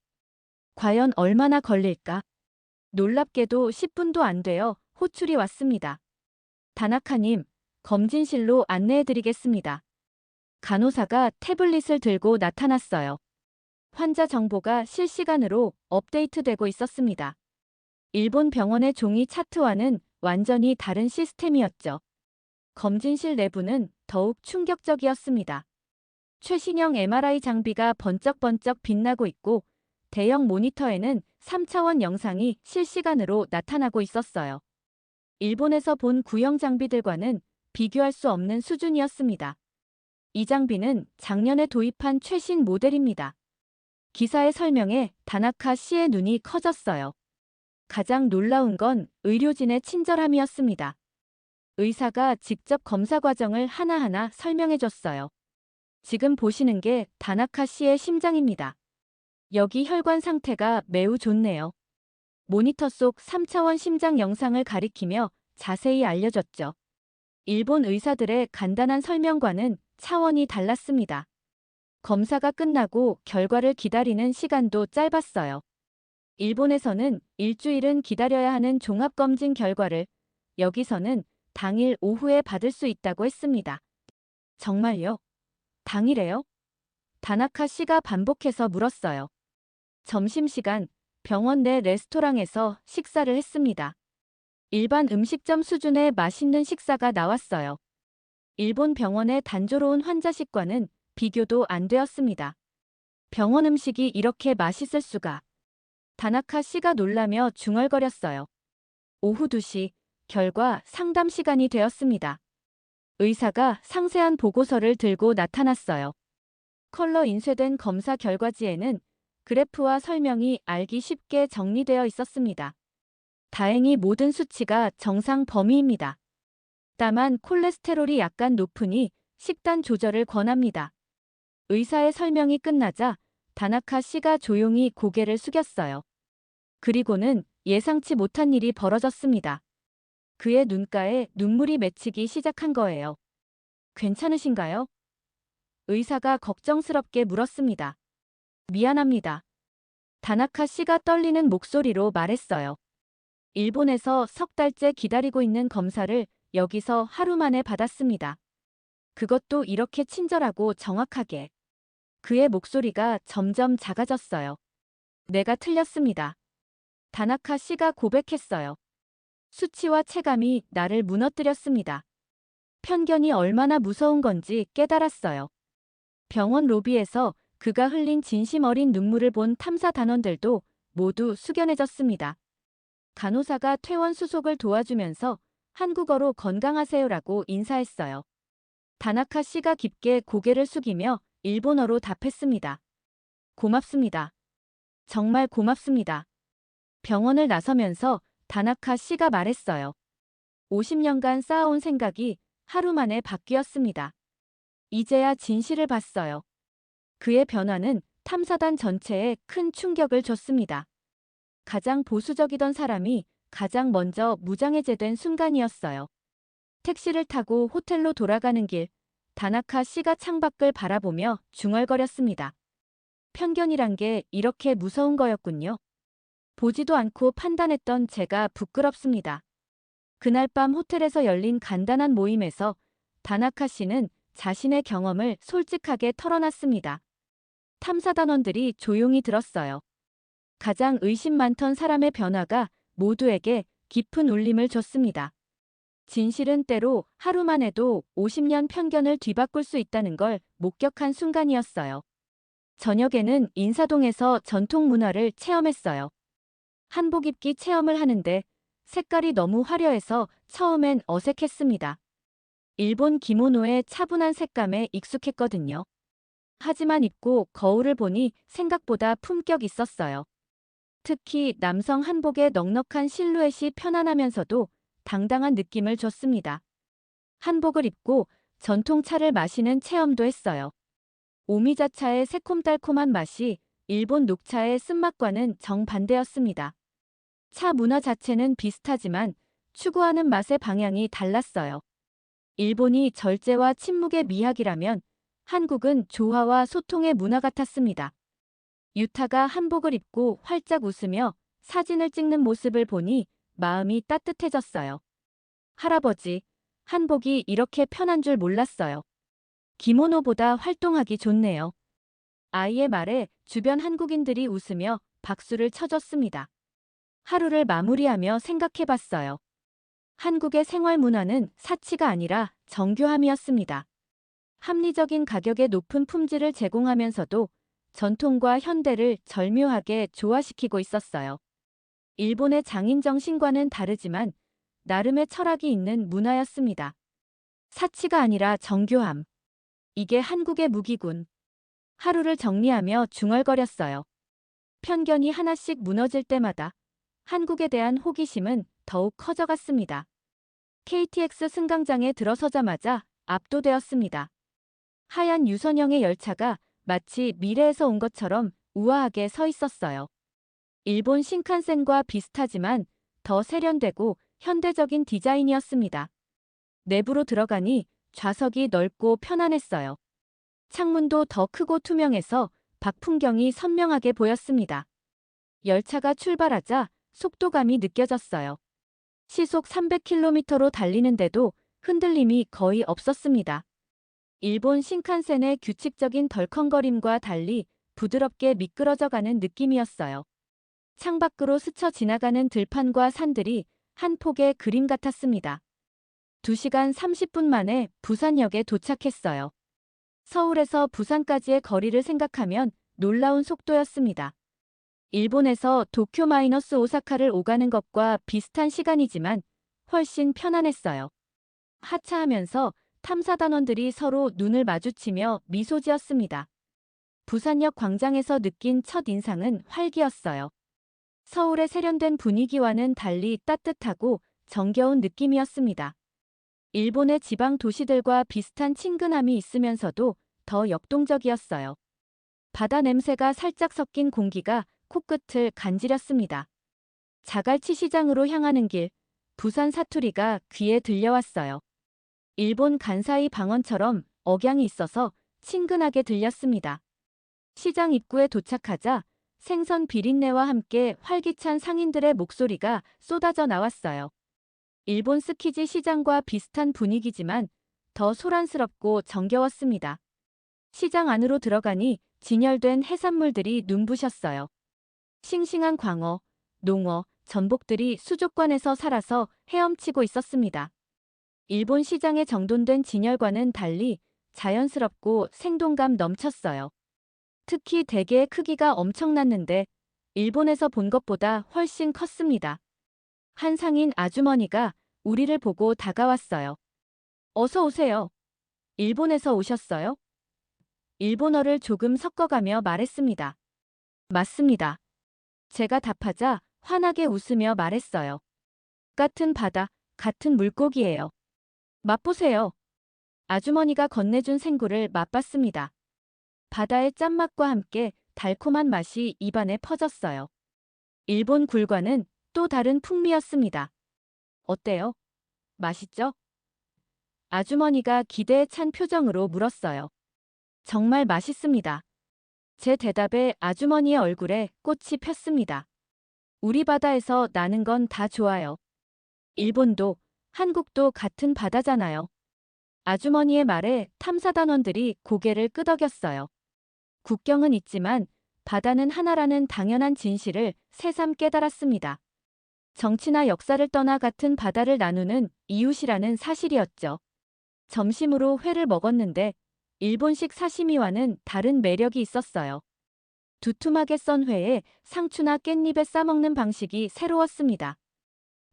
과연 얼마나 걸릴까? 놀랍게도 10분도 안 되어 호출이 왔습니다. 다나카님, 검진실로 안내해드리겠습니다. 간호사가 태블릿을 들고 나타났어요. 환자 정보가 실시간으로 업데이트되고 있었습니다. 일본 병원의 종이 차트와는 완전히 다른 시스템이었죠. 검진실 내부는 더욱 충격적이었습니다. 최신형 MRI 장비가 번쩍번쩍 빛나고 있고 대형 모니터에는 3차원 영상이 실시간으로 나타나고 있었어요. 일본에서 본 구형 장비들과는 비교할 수 없는 수준이었습니다. 이 장비는 작년에 도입한 최신 모델입니다. 기사의 설명에 다나카 씨의 눈이 커졌어요. 가장 놀라운 건 의료진의 친절함이었습니다. 의사가 직접 검사 과정을 하나하나 설명해줬어요. 지금 보시는 게 다나카 씨의 심장입니다. 여기 혈관 상태가 매우 좋네요. 모니터 속 3차원 심장 영상을 가리키며 자세히 알려줬죠. 일본 의사들의 간단한 설명과는 차원이 달랐습니다. 검사가 끝나고 결과를 기다리는 시간도 짧았어요. 일본에서는 일주일은 기다려야 하는 종합검진 결과를, 여기서는 당일 오후에 받을 수 있다고 했습니다. 정말요? 당일에요? 다나카 씨가 반복해서 물었어요. 점심시간, 병원 내 레스토랑에서 식사를 했습니다. 일반 음식점 수준의 맛있는 식사가 나왔어요. 일본 병원의 단조로운 환자식과는 비교도 안 되었습니다. 병원 음식이 이렇게 맛있을 수가. 다나카 씨가 놀라며 중얼거렸어요. 오후 2시, 결과 상담 시간이 되었습니다. 의사가 상세한 보고서를 들고 나타났어요. 컬러 인쇄된 검사 결과지에는 그래프와 설명이 알기 쉽게 정리되어 있었습니다. 다행히 모든 수치가 정상 범위입니다. 다만 콜레스테롤이 약간 높으니 식단 조절을 권합니다. 의사의 설명이 끝나자 다나카 씨가 조용히 고개를 숙였어요. 그리고는 예상치 못한 일이 벌어졌습니다. 그의 눈가에 눈물이 맺히기 시작한 거예요. 괜찮으신가요? 의사가 걱정스럽게 물었습니다. 미안합니다. 다나카 씨가 떨리는 목소리로 말했어요. 일본에서 석 달째 기다리고 있는 검사를 여기서 하루 만에 받았습니다. 그것도 이렇게 친절하고 정확하게. 그의 목소리가 점점 작아졌어요. 내가 틀렸습니다. 다나카 씨가 고백했어요. 수치와 체감이 나를 무너뜨렸습니다. 편견이 얼마나 무서운 건지 깨달았어요. 병원 로비에서 그가 흘린 진심 어린 눈물을 본 탐사 단원들도 모두 숙연해졌습니다. 간호사가 퇴원 수속을 도와주면서 한국어로 건강하세요라고 인사했어요. 다나카 씨가 깊게 고개를 숙이며 일본어로 답했습니다. 고맙습니다. 정말 고맙습니다. 병원을 나서면서 다나카 씨가 말했어요. 50년간 쌓아온 생각이 하루 만에 바뀌었습니다. 이제야 진실을 봤어요. 그의 변화는 탐사단 전체에 큰 충격을 줬습니다. 가장 보수적이던 사람이 가장 먼저 무장해제된 순간이었어요. 택시를 타고 호텔로 돌아가는 길, 다나카 씨가 창밖을 바라보며 중얼거렸습니다. 편견이란 게 이렇게 무서운 거였군요. 보지도 않고 판단했던 제가 부끄럽습니다. 그날 밤 호텔에서 열린 간단한 모임에서 다나카 씨는 자신의 경험을 솔직하게 털어놨습니다. 탐사단원들이 조용히 들었어요. 가장 의심 많던 사람의 변화가 모두에게 깊은 울림을 줬습니다. 진실은 때로 하루만 해도 50년 편견을 뒤바꿀 수 있다는 걸 목격한 순간이었어요. 저녁에는 인사동에서 전통 문화를 체험했어요. 한복 입기 체험을 하는데 색깔이 너무 화려해서 처음엔 어색했습니다. 일본 기모노의 차분한 색감에 익숙했거든요. 하지만 입고 거울을 보니 생각보다 품격 있었어요. 특히 남성 한복의 넉넉한 실루엣이 편안하면서도 당당한 느낌을 줬습니다. 한복을 입고 전통차를 마시는 체험도 했어요. 오미자차의 새콤달콤한 맛이 일본 녹차의 쓴맛과는 정반대였습니다. 차 문화 자체는 비슷하지만 추구하는 맛의 방향이 달랐어요. 일본이 절제와 침묵의 미학이라면 한국은 조화와 소통의 문화 같았습니다. 유타가 한복을 입고 활짝 웃으며 사진을 찍는 모습을 보니 마음이 따뜻해졌어요. 할아버지, 한복이 이렇게 편한 줄 몰랐어요. 기모노보다 활동하기 좋네요. 아이의 말에 주변 한국인들이 웃으며 박수를 쳐줬습니다. 하루를 마무리하며 생각해봤어요. 한국의 생활 문화는 사치가 아니라 정교함이었습니다. 합리적인 가격의 높은 품질을 제공하면서도 전통과 현대를 절묘하게 조화시키고 있었어요. 일본의 장인정신과는 다르지만 나름의 철학이 있는 문화였습니다. 사치가 아니라 정교함. 이게 한국의 무기군. 하루를 정리하며 중얼거렸어요. 편견이 하나씩 무너질 때마다 한국에 대한 호기심은 더욱 커져갔습니다. KTX 승강장에 들어서자마자 압도되었습니다. 하얀 유선형의 열차가 마치 미래에서 온 것처럼 우아하게 서 있었어요. 일본 신칸센과 비슷하지만 더 세련되고 현대적인 디자인이었습니다. 내부로 들어가니 좌석이 넓고 편안했어요. 창문도 더 크고 투명해서 밖 풍경이 선명하게 보였습니다. 열차가 출발하자 속도감이 느껴졌어요. 시속 300km로 달리는데도 흔들림이 거의 없었습니다. 일본 신칸센의 규칙적인 덜컹거림과 달리 부드럽게 미끄러져가는 느낌이었어요. 창밖으로 스쳐 지나가는 들판과 산들이 한 폭의 그림 같았습니다. 2시간 30분 만에 부산역에 도착했어요. 서울에서 부산까지의 거리를 생각하면 놀라운 속도였습니다. 일본에서 도쿄 마이너스 오사카를 오가는 것과 비슷한 시간이지만 훨씬 편안했어요. 하차하면서 탐사단원들이 서로 눈을 마주치며 미소 지었습니다. 부산역 광장에서 느낀 첫 인상은 활기였어요. 서울의 세련된 분위기와는 달리 따뜻하고 정겨운 느낌이었습니다. 일본의 지방 도시들과 비슷한 친근함이 있으면서도 더 역동적이었어요. 바다 냄새가 살짝 섞인 공기가 코끝을 간지렸습니다. 자갈치 시장으로 향하는 길, 부산 사투리가 귀에 들려왔어요. 일본 간사이 방언처럼 억양이 있어서 친근하게 들렸습니다. 시장 입구에 도착하자 생선 비린내와 함께 활기찬 상인들의 목소리가 쏟아져 나왔어요. 일본 스키지 시장과 비슷한 분위기지만 더 소란스럽고 정겨웠습니다. 시장 안으로 들어가니 진열된 해산물들이 눈부셨어요. 싱싱한 광어, 농어, 전복들이 수족관에서 살아서 헤엄치고 있었습니다. 일본 시장의 정돈된 진열과는 달리 자연스럽고 생동감 넘쳤어요. 특히 대게의 크기가 엄청났는데 일본에서 본 것보다 훨씬 컸습니다. 한 상인 아주머니가 우리를 보고 다가왔어요. 어서 오세요. 일본에서 오셨어요? 일본어를 조금 섞어가며 말했습니다. 맞습니다. 제가 답하자 환하게 웃으며 말했어요. 같은 바다, 같은 물고기예요. 맛보세요. 아주머니가 건네준 생굴을 맛봤습니다. 바다의 짠맛과 함께 달콤한 맛이 입안에 퍼졌어요. 일본 굴과는 또 다른 풍미였습니다. 어때요? 맛있죠? 아주머니가 기대에 찬 표정으로 물었어요. 정말 맛있습니다. 제 대답에 아주머니의 얼굴에 꽃이 폈습니다. 우리 바다에서 나는 건 다 좋아요. 일본도, 한국도 같은 바다잖아요. 아주머니의 말에 탐사단원들이 고개를 끄덕였어요. 국경은 있지만 바다는 하나라는 당연한 진실을 새삼 깨달았습니다. 정치나 역사를 떠나 같은 바다를 나누는 이웃이라는 사실이었죠. 점심으로 회를 먹었는데 일본식 사시미와는 다른 매력이 있었어요. 두툼하게 썬 회에 상추나 깻잎에 싸먹는 방식이 새로웠습니다.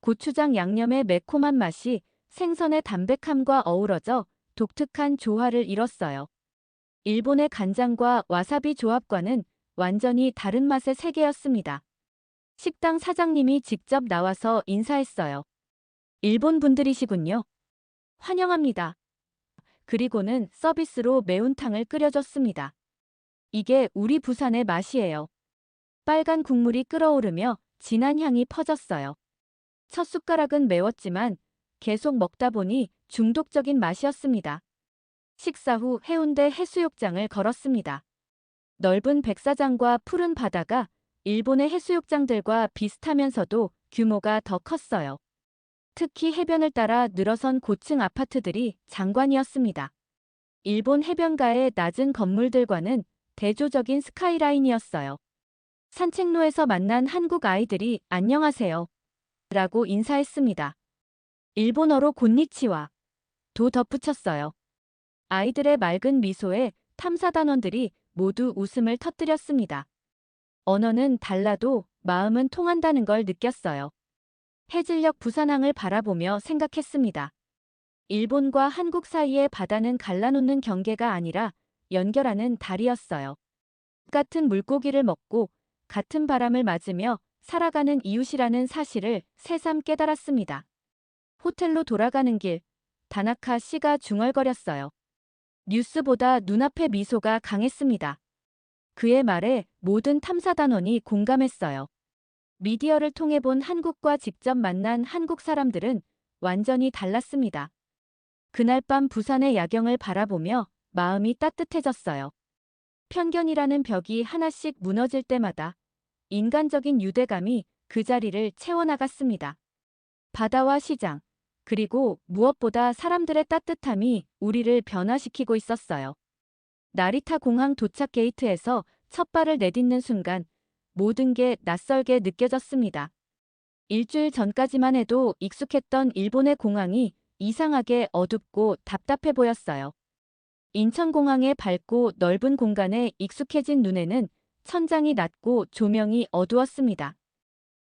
고추장 양념의 매콤한 맛이 생선의 담백함과 어우러져 독특한 조화를 이뤘어요. 일본의 간장과 와사비 조합과는 완전히 다른 맛의 세계였습니다. 식당 사장님이 직접 나와서 인사했어요. 일본 분들이시군요. 환영합니다. 그리고는 서비스로 매운탕을 끓여줬습니다. 이게 우리 부산의 맛이에요. 빨간 국물이 끓어오르며 진한 향이 퍼졌어요. 첫 숟가락은 매웠지만 계속 먹다 보니 중독적인 맛이었습니다. 식사 후 해운대 해수욕장을 걸었습니다. 넓은 백사장과 푸른 바다가 일본의 해수욕장들과 비슷하면서도 규모가 더 컸어요. 특히 해변을 따라 늘어선 고층 아파트들이 장관이었습니다. 일본 해변가의 낮은 건물들과는 대조적인 스카이라인이었어요. 산책로에서 만난 한국 아이들이 안녕하세요. 라고 인사했습니다. 일본어로 곤니치와 도 덧붙였어요. 아이들의 맑은 미소에 탐사단원들이 모두 웃음을 터뜨렸습니다. 언어는 달라도 마음은 통한다는 걸 느꼈어요. 해질녘 부산항을 바라보며 생각했습니다. 일본과 한국 사이의 바다는 갈라놓는 경계가 아니라 연결하는 다리였어요. 같은 물고기를 먹고 같은 바람을 맞으며 살아가는 이웃이라는 사실을 새삼 깨달았습니다. 호텔로 돌아가는 길, 다나카 씨가 중얼거렸어요. 뉴스보다 눈앞의 미소가 강했습니다. 그의 말에 모든 탐사단원이 공감했어요. 미디어를 통해 본 한국과 직접 만난 한국 사람들은 완전히 달랐습니다. 그날 밤 부산의 야경을 바라보며 마음이 따뜻해졌어요. 편견이라는 벽이 하나씩 무너질 때마다 인간적인 유대감이 그 자리를 채워나갔습니다. 바다와 시장, 그리고 무엇보다 사람들의 따뜻함이 우리를 변화시키고 있었어요. 나리타 공항 도착 게이트에서 첫 발을 내딛는 순간 모든 게 낯설게 느껴졌습니다. 일주일 전까지만 해도 익숙했던 일본의 공항이 이상하게 어둡고 답답해 보였어요. 인천공항의 밝고 넓은 공간에 익숙해진 눈에는 천장이 낮고 조명이 어두웠습니다.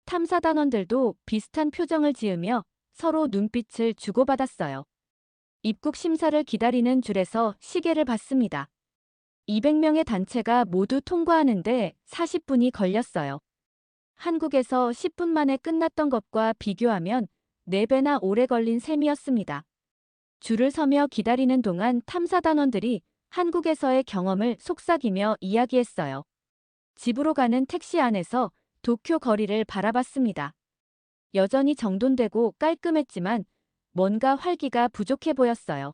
탐사단원들도 비슷한 표정을 지으며 서로 눈빛을 주고받았어요. 입국 심사를 기다리는 줄에서 시계를 봤습니다. 200명의 단체가 모두 통과하는데 40분이 걸렸어요. 한국에서 10분 만에 끝났던 것과 비교하면 4배나 오래 걸린 셈이었습니다. 줄을 서며 기다리는 동안 탐사단원들이 한국에서의 경험을 속삭이며 이야기했어요. 집으로 가는 택시 안에서 도쿄 거리를 바라봤습니다. 여전히 정돈되고 깔끔했지만 뭔가 활기가 부족해 보였어요.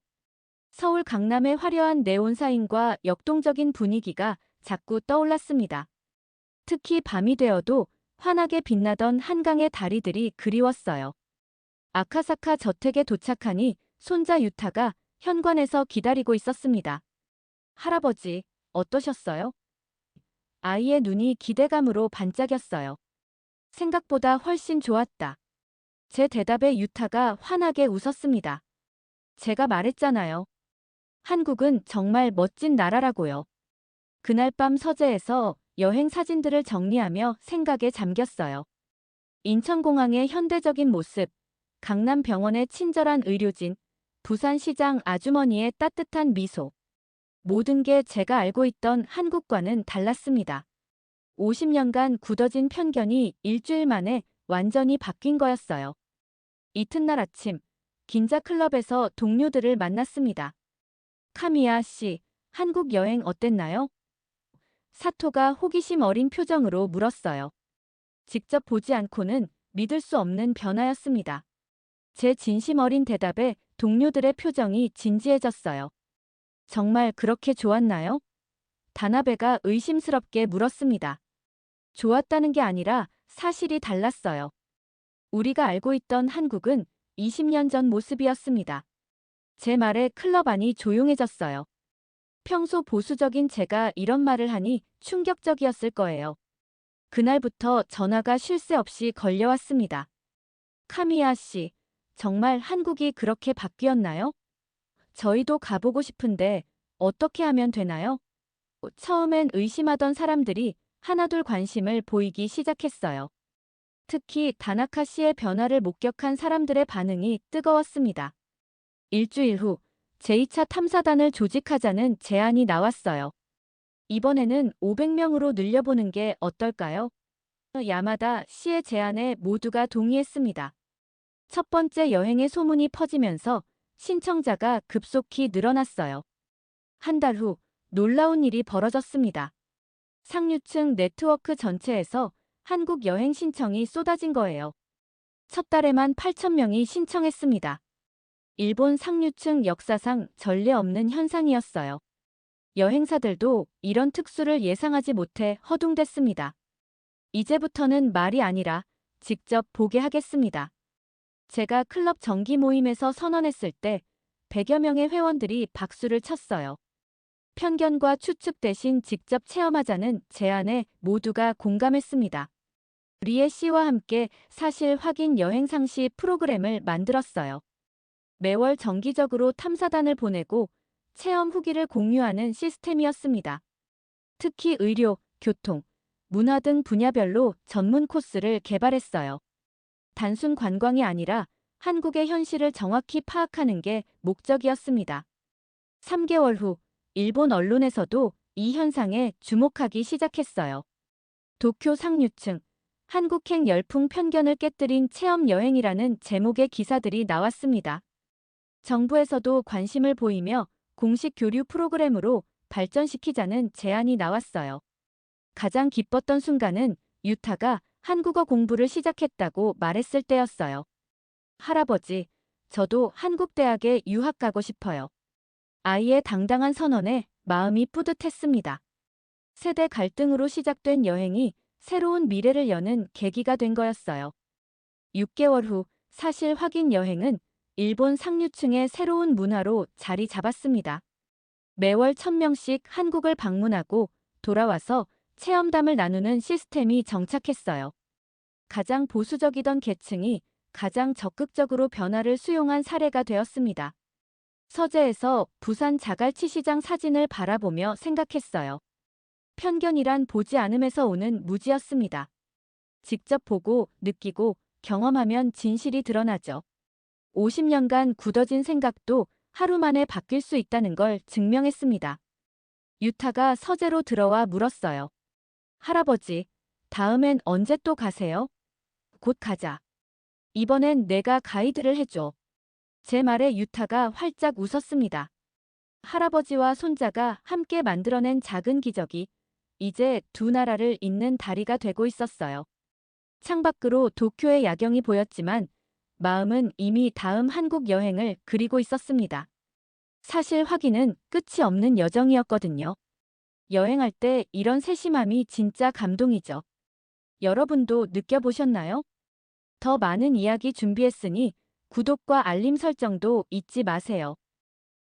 서울 강남의 화려한 네온 사인과 역동적인 분위기가 자꾸 떠올랐습니다. 특히 밤이 되어도 환하게 빛나던 한강의 다리들이 그리웠어요. 아카사카 저택에 도착하니 손자 유타가 현관에서 기다리고 있었습니다. 할아버지, 어떠셨어요? 아이의 눈이 기대감으로 반짝였어요. 생각보다 훨씬 좋았다. 제 대답에 유타가 환하게 웃었습니다. 제가 말했잖아요. 한국은 정말 멋진 나라라고요. 그날 밤 서재에서 여행 사진들을 정리하며 생각에 잠겼어요. 인천공항의 현대적인 모습, 강남병원의 친절한 의료진, 부산시장 아주머니의 따뜻한 미소. 모든 게 제가 알고 있던 한국과는 달랐습니다. 50년간 굳어진 편견이 일주일 만에 완전히 바뀐 거였어요. 이튿날 아침, 긴자클럽에서 동료들을 만났습니다. 카미야 씨, 한국 여행 어땠나요? 사토가 호기심 어린 표정으로 물었어요. 직접 보지 않고는 믿을 수 없는 변화였습니다. 제 진심 어린 대답에 동료들의 표정이 진지해졌어요. 정말 그렇게 좋았나요? 다나베가 의심스럽게 물었습니다. 좋았다는 게 아니라 사실이 달랐어요. 우리가 알고 있던 한국은 20년 전 모습이었습니다. 제 말에 클럽 안이 조용해졌어요. 평소 보수적인 제가 이런 말을 하니 충격적이었을 거예요. 그날부터 전화가 쉴 새 없이 걸려왔습니다. 카미야 씨, 정말 한국이 그렇게 바뀌었나요? 저희도 가보고 싶은데 어떻게 하면 되나요? 처음엔 의심하던 사람들이 하나둘 관심을 보이기 시작했어요. 특히 다나카 씨의 변화를 목격한 사람들의 반응이 뜨거웠습니다. 일주일 후 제2차 탐사단을 조직하자는 제안이 나왔어요. 이번에는 500명으로 늘려보는 게 어떨까요? 야마다 씨의 제안에 모두가 동의했습니다. 첫 번째 여행의 소문이 퍼지면서 신청자가 급속히 늘어났어요. 한 달 후 놀라운 일이 벌어졌습니다. 상류층 네트워크 전체에서 한국 여행 신청이 쏟아진 거예요. 첫 달에만 8,000명이 신청했습니다. 일본 상류층 역사상 전례 없는 현상이었어요. 여행사들도 이런 특수를 예상하지 못해 허둥댔습니다. 이제부터는 말이 아니라 직접 보게 하겠습니다. 제가 클럽 정기 모임에서 선언했을 때 100여 명의 회원들이 박수를 쳤어요. 편견과 추측 대신 직접 체험하자는 제안에 모두가 공감했습니다. 리에 씨와 함께 사실 확인 여행 상시 프로그램을 만들었어요. 매월 정기적으로 탐사단을 보내고 체험 후기를 공유하는 시스템이었습니다. 특히 의료, 교통, 문화 등 분야별로 전문 코스를 개발했어요. 단순 관광이 아니라 한국의 현실을 정확히 파악하는 게 목적이었습니다. 3개월 후 일본 언론에서도 이 현상에 주목하기 시작했어요. 도쿄 상류층, 한국행 열풍 편견을 깨뜨린 체험 여행이라는 제목의 기사들이 나왔습니다. 정부에서도 관심을 보이며 공식 교류 프로그램으로 발전시키자는 제안이 나왔어요. 가장 기뻤던 순간은 유타가 한국어 공부를 시작했다고 말했을 때였어요. 할아버지, 저도 한국 대학에 유학 가고 싶어요. 아이의 당당한 선언에 마음이 뿌듯했습니다. 세대 갈등으로 시작된 여행이 새로운 미래를 여는 계기가 된 거였어요. 6개월 후 사실 확인 여행은 일본 상류층의 새로운 문화로 자리 잡았습니다. 매월 1000명씩 한국을 방문하고 돌아와서 체험담을 나누는 시스템이 정착했어요. 가장 보수적이던 계층이 가장 적극적으로 변화를 수용한 사례가 되었습니다. 서재에서 부산 자갈치 시장 사진을 바라보며 생각했어요. 편견이란 보지 않음에서 오는 무지였습니다. 직접 보고 느끼고 경험하면 진실이 드러나죠. 50년간 굳어진 생각도 하루 만에 바뀔 수 있다는 걸 증명했습니다. 유타가 서재로 들어와 물었어요. 할아버지, 다음엔 언제 또 가세요? 곧 가자. 이번엔 내가 가이드를 해줘. 제 말에 유타가 활짝 웃었습니다. 할아버지와 손자가 함께 만들어낸 작은 기적이 이제 두 나라를 잇는 다리가 되고 있었어요. 창밖으로 도쿄의 야경이 보였지만 마음은 이미 다음 한국 여행을 그리고 있었습니다. 사실 확인은 끝이 없는 여정이었거든요. 여행할 때 이런 세심함이 진짜 감동이죠. 여러분도 느껴보셨나요? 더 많은 이야기 준비했으니 구독과 알림 설정도 잊지 마세요.